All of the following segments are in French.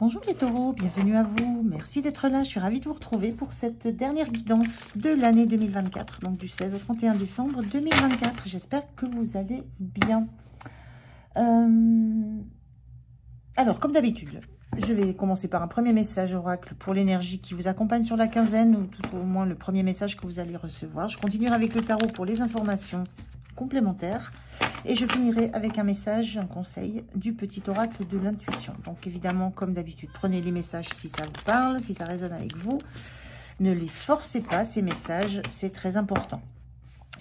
Bonjour les taureaux, bienvenue à vous. Merci d'être là. Je suis ravie de vous retrouver pour cette dernière guidance de l'année 2024, donc du 16 au 31 décembre 2024. J'espère que vous allez bien. Alors, comme d'habitude, je vais commencer par un premier message oracle pour l'énergie qui vous accompagne sur la quinzaine, ou tout au moins le premier message que vous allez recevoir. Je continuerai avec le tarot pour les informations complémentaires. Et je finirai avec un message, un conseil du petit oracle de l'intuition. Donc évidemment, comme d'habitude, prenez les messages si ça vous parle, si ça résonne avec vous. Ne les forcez pas, ces messages, c'est très important.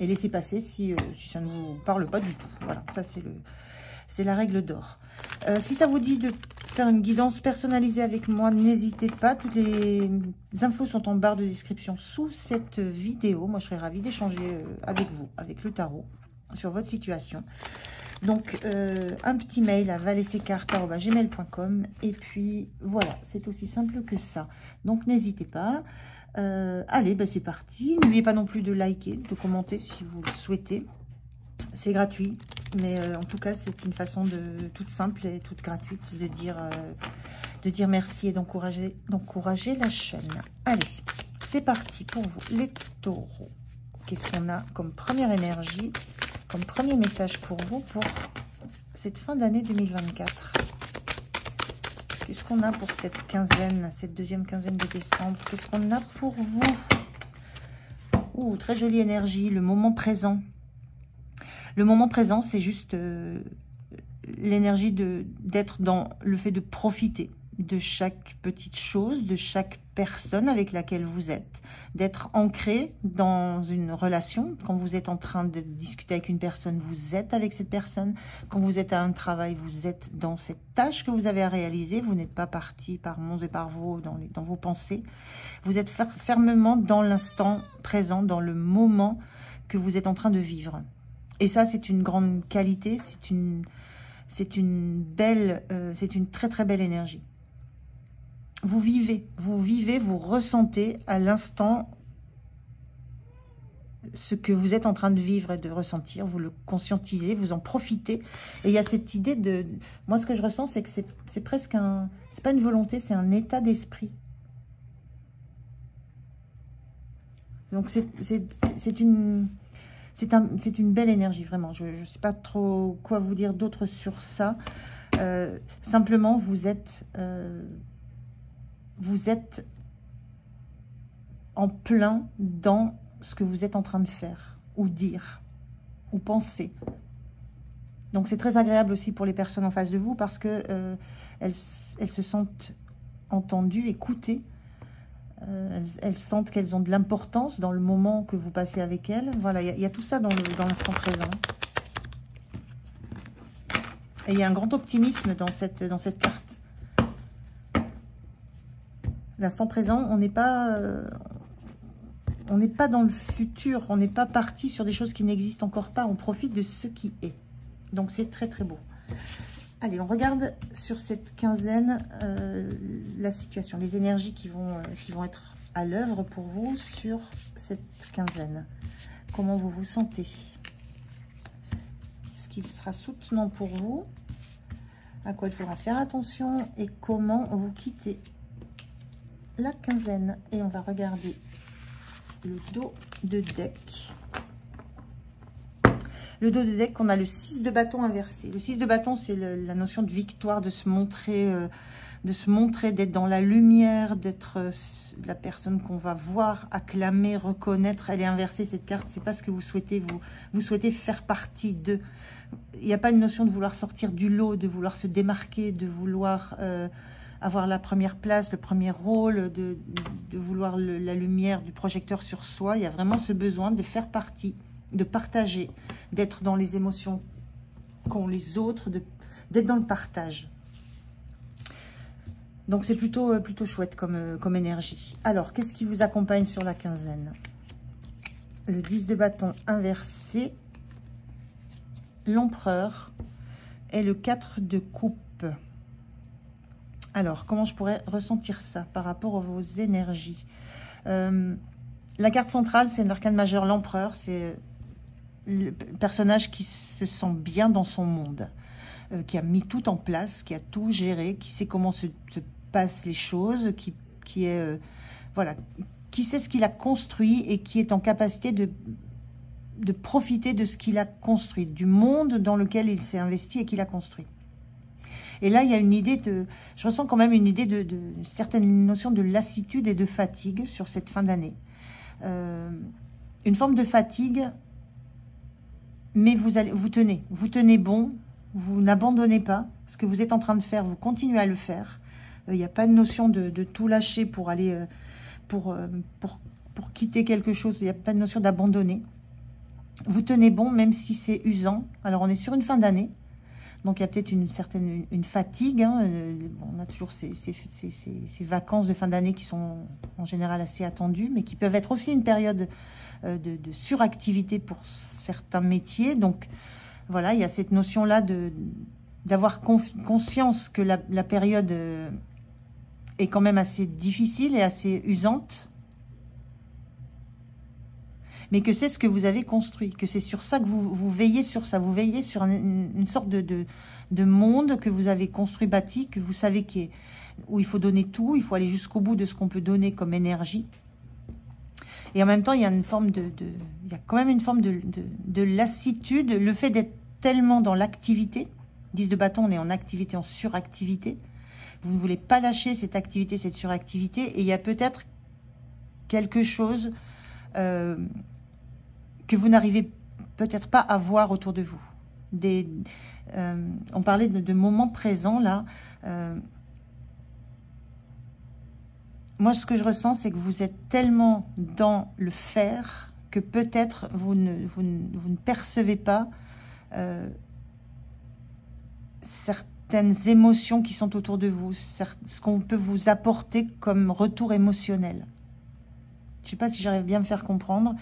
Et laissez passer si ça ne vous parle pas du tout. Voilà, ça c'est la règle d'or. Si ça vous dit de faire une guidance personnalisée avec moi, n'hésitez pas. Toutes les infos sont en barre de description sous cette vidéo. Moi, je serais ravie d'échanger avec vous, avec le tarot, sur votre situation. Donc un petit mail à valescartes@gmail.com et puis voilà, c'est aussi simple que ça. Donc n'hésitez pas. Allez, c'est parti. N'oubliez pas non plus de liker, de commenter si vous le souhaitez. C'est gratuit, mais en tout cas c'est une façon toute simple et toute gratuite de dire merci et d'encourager la chaîne. Allez, c'est parti pour vous les taureaux. Qu'est-ce qu'on a comme première énergie, comme premier message pour vous pour cette fin d'année 2024? Qu'est-ce qu'on a pour cette quinzaine, cette deuxième quinzaine de décembre? Qu'est-ce qu'on a pour vous? Ouh, très jolie énergie, le moment présent. Le moment présent, c'est juste l'énergie d'être dans le fait de profiter de chaque petite chose, de chaque personne avec laquelle vous êtes, d'être ancré dans une relation. Quand vous êtes en train de discuter avec une personne, vous êtes avec cette personne. Quand vous êtes à un travail, vous êtes dans cette tâche que vous avez à réaliser. Vous n'êtes pas parti par monts et par vaux dans vos pensées. Vous êtes fermement dans l'instant présent, dans le moment que vous êtes en train de vivre. Et ça, c'est une grande qualité, c'est une très très belle énergie. Vous vivez, vous ressentez à l'instant ce que vous êtes en train de vivre et de ressentir. Vous le conscientisez, vous en profitez. Et il y a cette idée de... Moi, ce que je ressens, c'est que c'est presque un... C'est pas une volonté, c'est un état d'esprit. Donc, c'est une belle énergie, vraiment. Je ne sais pas trop quoi vous dire d'autre sur ça. Simplement, vous êtes en plein dans ce que vous êtes en train de faire, ou dire, ou penser. Donc, c'est très agréable aussi pour les personnes en face de vous parce que elles se sentent entendues, écoutées. Elles sentent qu'elles ont de l'importance dans le moment que vous passez avec elles. Voilà, il y a tout ça dans l'instant présent. Et il y a un grand optimisme dans cette carte. L'instant présent, on n'est pas dans le futur, on n'est pas parti sur des choses qui n'existent encore pas. On profite de ce qui est. Donc c'est très très beau. Allez, on regarde sur cette quinzaine la situation, les énergies qui vont être à l'œuvre pour vous sur cette quinzaine. Comment vous vous sentez? Ce qui sera soutenant pour vous, à quoi il faudra faire attention et comment vous quittez la quinzaine. Et on va regarder le dos de deck. Le dos de deck, on a le 6 de bâton inversé. Le 6 de bâton, c'est la notion de victoire, de se montrer, d'être dans la lumière, d'être la personne qu'on va voir, acclamer, reconnaître. Elle est inversée, cette carte. C'est pas ce que vous souhaitez. Vous souhaitez faire partie de... Il n'y a pas une notion de vouloir sortir du lot, de vouloir se démarquer, de vouloir avoir la première place, le premier rôle, de vouloir la lumière du projecteur sur soi. Il y a vraiment ce besoin de faire partie, de partager, d'être dans les émotions qu'ont les autres, d'être dans le partage. Donc c'est plutôt chouette comme énergie. Alors, qu'est-ce qui vous accompagne sur la quinzaine? Le 10 de bâton inversé, l'empereur et le 4 de coupe. Alors, comment je pourrais ressentir ça par rapport à vos énergies? La carte centrale, c'est l'arcane majeur, l'empereur. C'est le personnage qui se sent bien dans son monde, qui a mis tout en place, qui a tout géré, qui sait comment se passe les choses, qui est voilà, qui sait ce qu'il a construit et qui est en capacité de profiter de ce qu'il a construit, du monde dans lequel il s'est investi et qu'il a construit. Et là, il y a une idée je ressens quand même une idée de certaines notions de lassitude et de fatigue sur cette fin d'année. Une forme de fatigue, mais vous tenez bon, vous n'abandonnez pas. Ce que vous êtes en train de faire, vous continuez à le faire. Il n'y a pas de notion de tout lâcher pour aller, pour quitter quelque chose. Il n'y a pas de notion d'abandonner. Vous tenez bon, même si c'est usant. Alors, on est sur une fin d'année. Donc, il y a peut-être une fatigue. Hein. On a toujours ces vacances de fin d'année qui sont en général assez attendues, mais qui peuvent être aussi une période de suractivité pour certains métiers. Donc, voilà, il y a cette notion-là d'avoir conscience que la période est quand même assez difficile et assez usante, mais que c'est ce que vous avez construit, que c'est sur ça que vous veillez sur ça, vous veillez sur une sorte de monde que vous avez construit, bâti, que vous savez où il faut donner tout, il faut aller jusqu'au bout de ce qu'on peut donner comme énergie. Et en même temps, il y a il y a quand même une forme de lassitude, le fait d'être tellement dans l'activité. 10 de bâton, on est en activité, en suractivité. Vous ne voulez pas lâcher cette activité, cette suractivité. Et il y a peut-être quelque chose que vous n'arrivez peut-être pas à voir autour de vous. On parlait de moments présents, là. Moi, ce que je ressens, c'est que vous êtes tellement dans le faire que peut-être vous ne percevez pas certaines émotions qui sont autour de vous, ce qu'on peut vous apporter comme retour émotionnel. Je ne sais pas si j'arrive bien à me faire comprendre,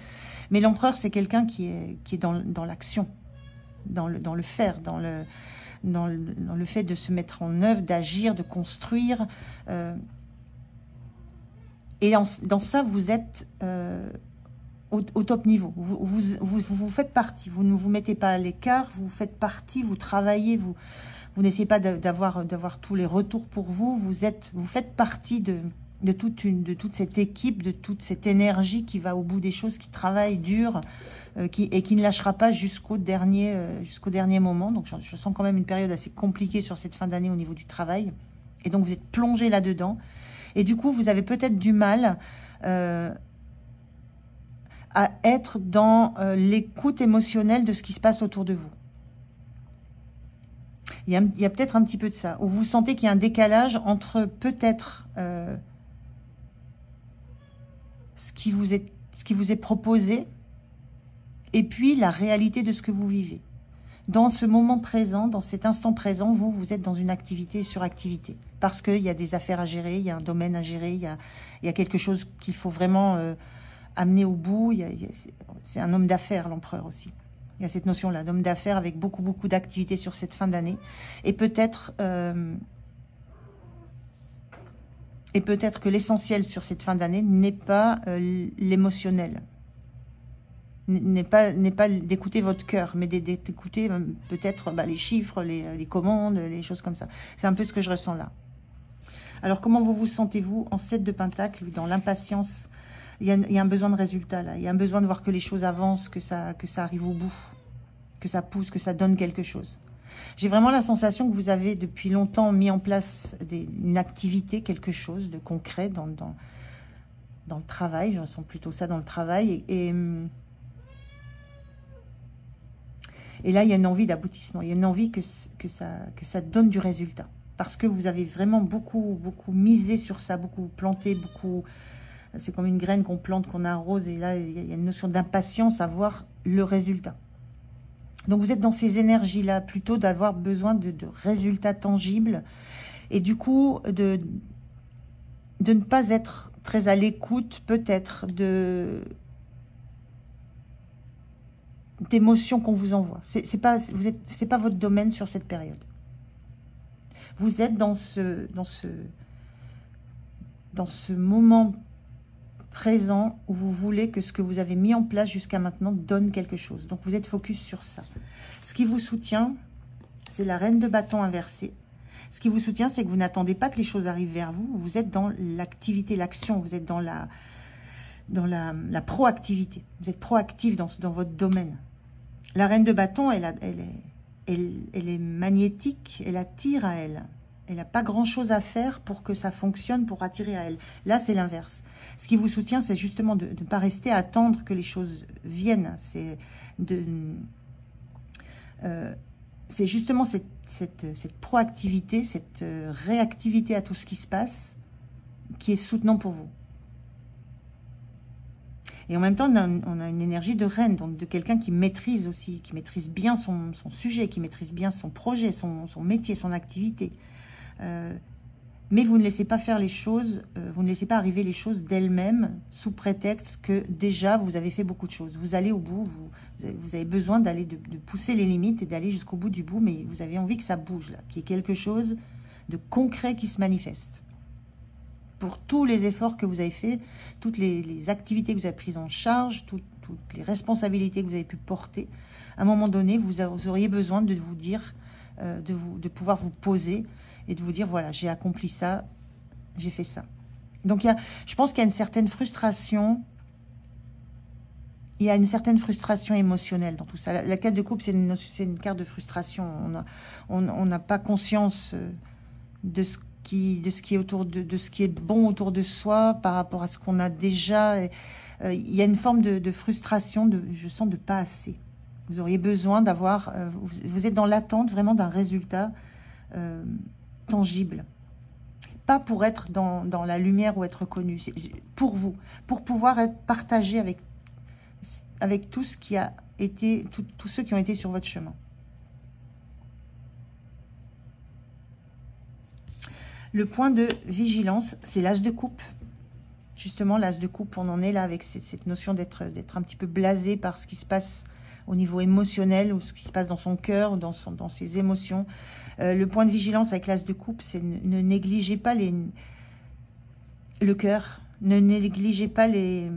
mais l'empereur, c'est quelqu'un qui est dans l'action, dans le faire, dans le fait de se mettre en œuvre, d'agir, de construire. Et dans ça, vous êtes au top niveau. Vous faites partie. Vous ne vous mettez pas à l'écart. Vous faites partie. Vous travaillez. Vous n'essayez pas d'avoir tous les retours pour vous. Vous faites partie de toute cette équipe, de toute cette énergie qui va au bout des choses, qui travaille dur et qui ne lâchera pas jusqu'au dernier moment. Donc, je sens quand même une période assez compliquée sur cette fin d'année au niveau du travail. Et donc, vous êtes plongé là-dedans. Et du coup, vous avez peut-être du mal à être dans l'écoute émotionnelle de ce qui se passe autour de vous. Il y a peut-être un petit peu de ça, où vous sentez qu'il y a un décalage entre peut-être ce qui vous est proposé et puis la réalité de ce que vous vivez. Dans ce moment présent, dans cet instant présent, vous êtes dans une activité sur activité. Parce qu'il y a des affaires à gérer, il y a un domaine à gérer, il y a quelque chose qu'il faut vraiment amener au bout. C'est un homme d'affaires, l'empereur aussi. Il y a cette notion-là d'homme d'affaires avec beaucoup, beaucoup d'activités sur cette fin d'année. Et peut-être que l'essentiel sur cette fin d'année n'est pas l'émotionnel. N'est pas d'écouter votre cœur, mais d'écouter peut-être les chiffres, les commandes, les choses comme ça. C'est un peu ce que je ressens là. Alors, comment vous sentez-vous en 7 de Pentacle, dans l'impatience? Il y a un besoin de résultat là. Il y a un besoin de voir que les choses avancent, que ça arrive au bout, que ça pousse, que ça donne quelque chose. J'ai vraiment la sensation que vous avez depuis longtemps mis en place une activité, quelque chose de concret dans le travail. Je ressens plutôt ça dans le travail. Et là, il y a une envie d'aboutissement. Il y a une envie que ça donne du résultat. Parce que vous avez vraiment beaucoup, beaucoup misé sur ça, beaucoup planté, beaucoup... C'est comme une graine qu'on plante, qu'on arrose. Et là, il y a une notion d'impatience à voir le résultat. Donc, vous êtes dans ces énergies-là, plutôt d'avoir besoin de résultats tangibles. Et du coup, de ne pas être très à l'écoute, peut-être, d'émotions qu'on vous envoie. C'est pas votre domaine sur cette période. Vous êtes dans ce moment présent où vous voulez que ce que vous avez mis en place jusqu'à maintenant donne quelque chose. Donc, vous êtes focus sur ça. Ce qui vous soutient, c'est la reine de bâton inversée. Ce qui vous soutient, c'est que vous n'attendez pas que les choses arrivent vers vous. Vous êtes dans l'activité, l'action. Vous êtes dans la proactivité. Vous êtes proactif dans votre domaine. La reine de bâton, elle est magnétique. Elle attire à elle. Elle n'a pas grand-chose à faire pour que ça fonctionne, pour attirer à elle. Là, c'est l'inverse. Ce qui vous soutient, c'est justement de ne pas rester à attendre que les choses viennent. C'est justement cette proactivité, cette réactivité à tout ce qui se passe qui est soutenant pour vous. Et en même temps, on a une énergie de reine, donc de quelqu'un qui maîtrise aussi, qui maîtrise bien son sujet, qui maîtrise bien son projet, son métier, son activité. Mais vous ne laissez pas faire les choses, vous ne laissez pas arriver les choses d'elles-mêmes sous prétexte que déjà vous avez fait beaucoup de choses. Vous allez au bout, vous avez besoin d'aller de pousser les limites et d'aller jusqu'au bout du bout, mais vous avez envie que ça bouge là, qu'il y ait quelque chose de concret qui se manifeste. Pour tous les efforts que vous avez faits, toutes les activités que vous avez prises en charge, toutes les responsabilités que vous avez pu porter, à un moment donné, vous auriez besoin de vous dire, de pouvoir vous poser et de vous dire, voilà, j'ai accompli ça, j'ai fait ça. Donc, je pense qu'il y a une certaine frustration, il y a une certaine frustration émotionnelle dans tout ça. La carte de coupe, c'est une carte de frustration. On n'a pas conscience de ce qui est autour de ce qui est bon autour de soi par rapport à ce qu'on a déjà. Il y a une forme de frustration, je sens de pas assez. Vous auriez besoin d'avoir, vous êtes dans l'attente vraiment d'un résultat tangible. Pas pour être dans la lumière ou être connu, c'est pour vous, pour pouvoir être partagé avec tout ce qui a été, tous ceux qui ont été sur votre chemin. Le point de vigilance, c'est l'as de coupe. Justement, l'as de coupe, on en est là avec cette notion d'être un petit peu blasé par ce qui se passe au niveau émotionnel ou ce qui se passe dans son cœur ou dans ses émotions. Le point de vigilance avec l'as de coupe, c'est ne négligez pas le cœur, ne négligez pas les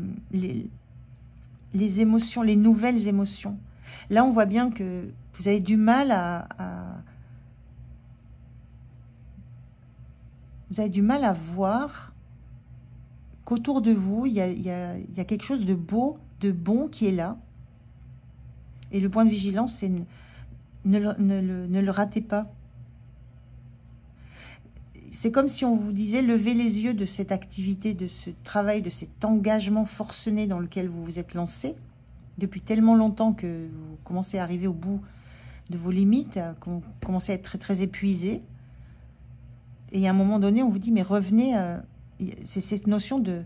émotions, les nouvelles émotions. Là, on voit bien que vous avez du mal vous avez du mal à voir qu'autour de vous, il y a quelque chose de beau, de bon qui est là. Et le point de vigilance, c'est ne le ratez pas. C'est comme si on vous disait, levez les yeux de cette activité, de ce travail, de cet engagement forcené dans lequel vous vous êtes lancé depuis tellement longtemps que vous commencez à arriver au bout de vos limites, vous commencez à être très, très épuisé. Et à un moment donné, on vous dit, mais revenez, c'est cette notion de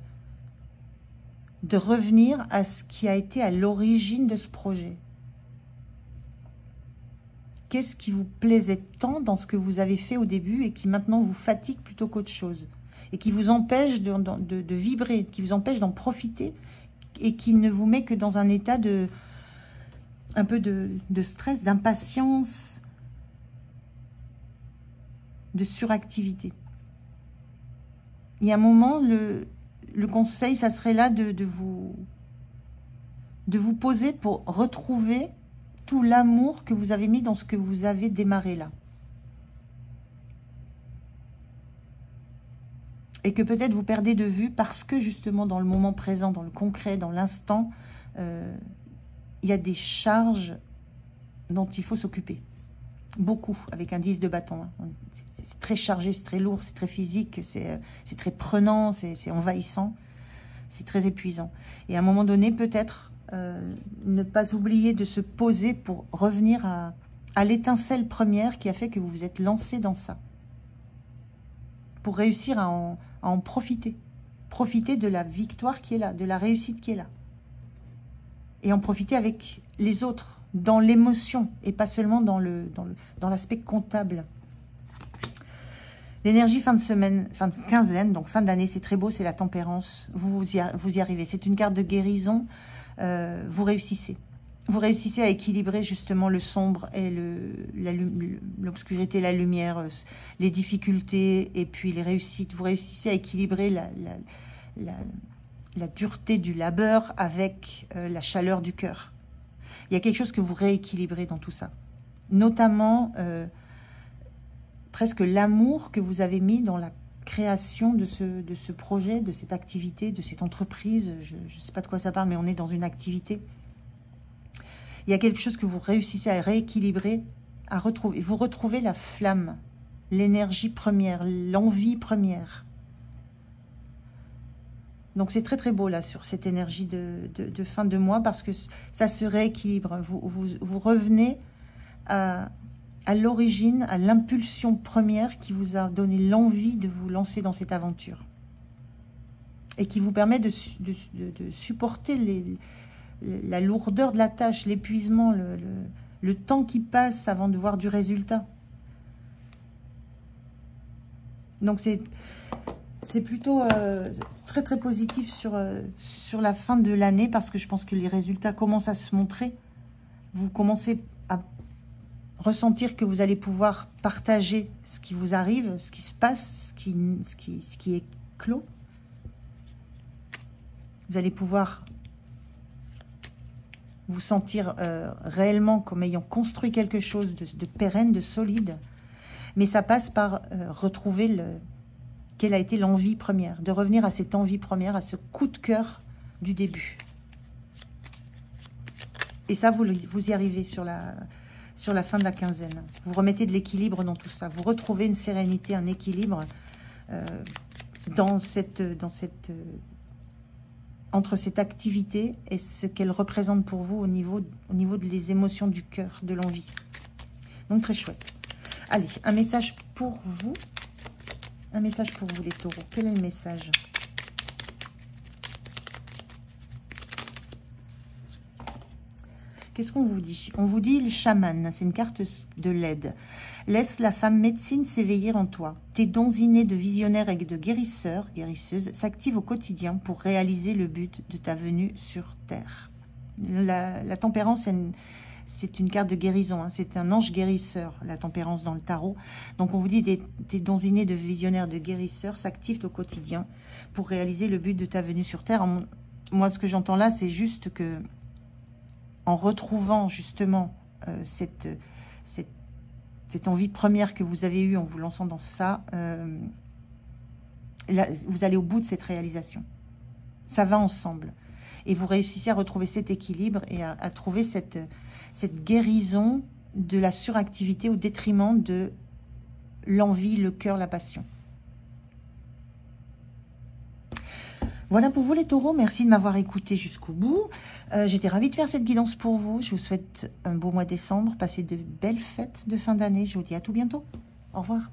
revenir à ce qui a été à l'origine de ce projet. Qu'est-ce qui vous plaisait tant dans ce que vous avez fait au début et qui maintenant vous fatigue plutôt qu'autre chose et qui vous empêche de vibrer, qui vous empêche d'en profiter et qui ne vous met que dans un état un peu de stress, d'impatience, de suractivité. Et à un moment, le conseil, ça serait là de vous poser pour retrouver tout l'amour que vous avez mis dans ce que vous avez démarré là. Et que peut-être vous perdez de vue parce que justement dans le moment présent, dans le concret, dans l'instant, il y a des charges dont il faut s'occuper. Beaucoup, avec un 10 de bâton. C'est très chargé, c'est très lourd, c'est très physique, c'est très prenant, c'est envahissant, c'est très épuisant. Et à un moment donné, peut-être, ne pas oublier de se poser pour revenir à l'étincelle première qui a fait que vous vous êtes lancé dans ça. Pour réussir à en profiter. Profiter de la victoire qui est là, de la réussite qui est là. Et en profiter avec les autres, dans l'émotion, et pas seulement dans l'aspect comptable. L'énergie fin de semaine, fin de quinzaine, donc fin d'année, c'est très beau, c'est la tempérance. Vous y arrivez. C'est une carte de guérison. Vous réussissez. Vous réussissez à équilibrer justement le sombre et l'obscurité, la lumière, les difficultés et puis les réussites. Vous réussissez à équilibrer la dureté du labeur avec la chaleur du cœur. Il y a quelque chose que vous rééquilibrez dans tout ça. Notamment presque l'amour que vous avez mis dans la création de ce projet, de cette activité, de cette entreprise. Je ne sais pas de quoi ça parle, mais on est dans une activité. Il y a quelque chose que vous réussissez à rééquilibrer, à retrouver. Vous retrouvez la flamme, l'énergie première, l'envie première. Donc c'est très très beau là sur cette énergie de fin de mois parce que ça se rééquilibre. Vous revenez à l'origine, à l'impulsion première qui vous a donné l'envie de vous lancer dans cette aventure. Et qui vous permet de supporter la lourdeur de la tâche, l'épuisement, le temps qui passe avant de voir du résultat. Donc c'est plutôt très très positif sur la fin de l'année parce que je pense que les résultats commencent à se montrer. Vous commencez à ressentir que vous allez pouvoir partager ce qui vous arrive, ce qui se passe, ce qui est clos. Vous allez pouvoir vous sentir réellement comme ayant construit quelque chose de pérenne, de solide. Mais ça passe par retrouver quelle a été l'envie première, de revenir à cette envie première, à ce coup de cœur du début. Et ça, vous y arrivez sur la fin de la quinzaine. Vous remettez de l'équilibre dans tout ça. Vous retrouvez une sérénité, un équilibre entre cette activité et ce qu'elle représente pour vous au niveau des émotions du cœur, de l'envie. Donc très chouette. Allez, un message pour vous. Un message pour vous les taureaux. Quel est le message? Qu'est-ce qu'on vous dit? On vous dit le chaman, c'est une carte de l'aide. Laisse la femme médecine s'éveiller en toi. Tes dons innés de visionnaire et de guérisseuse s'activent au quotidien pour réaliser le but de ta venue sur Terre. La tempérance, c'est une carte de guérison, hein. C'est un ange guérisseur, la tempérance dans le tarot. Donc on vous dit tes dons innés de visionnaire, de guérisseur s'activent au quotidien pour réaliser le but de ta venue sur Terre. Moi, ce que j'entends là, c'est juste que en retrouvant justement cette envie première que vous avez eue en vous lançant dans ça, là, vous allez au bout de cette réalisation. Ça va ensemble. Et vous réussissez à retrouver cet équilibre et à trouver cette guérison de la suractivité au détriment de l'envie, le cœur, la passion. Voilà pour vous les taureaux, merci de m'avoir écouté jusqu'au bout. J'étais ravie de faire cette guidance pour vous. Je vous souhaite un beau mois de décembre, passez de belles fêtes de fin d'année. Je vous dis à tout bientôt. Au revoir.